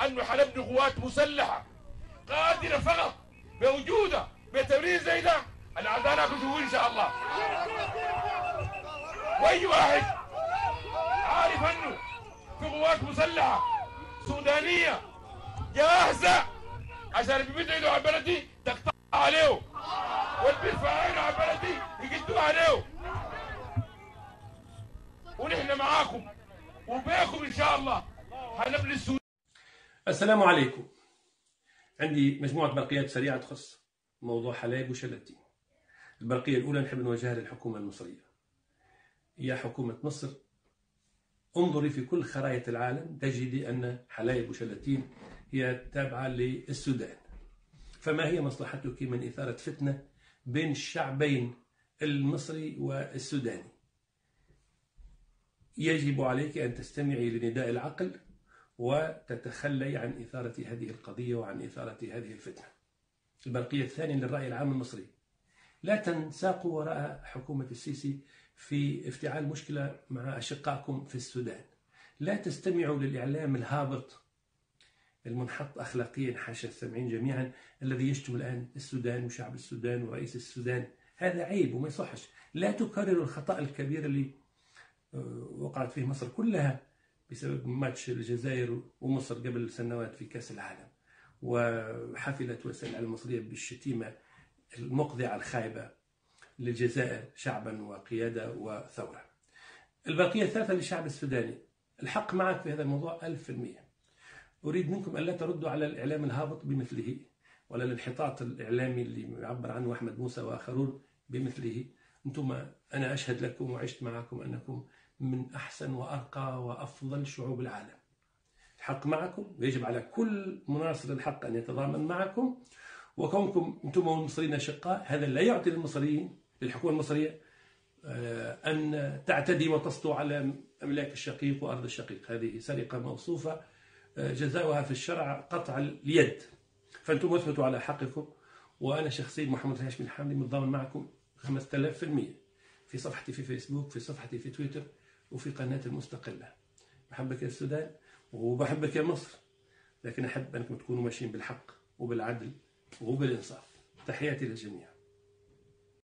لانه حنبني قوات مسلحه قادره فقط موجوده بتمرين زي ده الاعداء ناخذوه ان شاء الله. واي واحد عارف انه في قوات مسلحه سودانيه جاهزه عشان بيمد ايده على بلدي تقطع عليه، واللي بيرفع عينه على بلدي يقدوا عليه. ونحن معاكم وبيكم ان شاء الله حنبني السودان. السلام عليكم. عندي مجموعة برقيات سريعة تخص موضوع حلايب وشلاتين. البرقية الأولى نحب نوجهها للحكومة المصرية. يا حكومة مصر، انظري في كل خرائط العالم تجدي أن حلايب وشلاتين هي تابعة للسودان، فما هي مصلحتك من إثارة فتنة بين الشعبين المصري والسوداني؟ يجب عليك أن تستمعي لنداء العقل وتتخلي عن إثارة هذه القضية وعن إثارة هذه الفتنة. البرقية الثانية للرأي العام المصري: لا تنساقوا وراء حكومة السيسي في افتعال مشكلة مع أشقائكم في السودان. لا تستمعوا للإعلام الهابط المنحط أخلاقيا حاشا السامعين جميعا الذي يشتم الآن السودان وشعب السودان ورئيس السودان. هذا عيب وما يصحش. لا تكرروا الخطأ الكبير اللي وقعت فيه مصر كلها بسبب ماتش الجزائر ومصر قبل سنوات في كأس العالم، وحفلت وسائل الإعلام المصرية بالشتيمة المقذعة الخايبة للجزائر شعبا وقيادة وثورة. البقية الثالثة للشعب السوداني: الحق معك في هذا الموضوع 1000%. أريد منكم ألا تردوا على الإعلام الهابط بمثله، ولا الانحطاط الإعلامي اللي يعبر عنه أحمد موسى وآخرون بمثله. أنتم أنا أشهد لكم وعشت معكم أنكم من أحسن وأرقى وأفضل شعوب العالم. الحق معكم، ويجب على كل مناصر الحق أن يتضامن معكم. وكونكم أنتم المصريين أشقاء، هذا لا يعطي للمصريين للحكومة المصرية أن تعتدي وتسطو على أملاك الشقيق وأرض الشقيق. هذه سرقة موصوفة جزاؤها في الشرع قطع اليد. فأنتم اثبتوا على حقكم، وأنا شخصيا محمد الهاشمي الحاملي متضامن معكم 5000% في صفحتي في فيسبوك، في صفحتي في تويتر، وفي قناتي المستقلة. بحبك يا السودان وبحبك يا مصر، لكن أحب أنكم تكونوا ماشيين بالحق وبالعدل وبالإنصاف. تحياتي للجميع.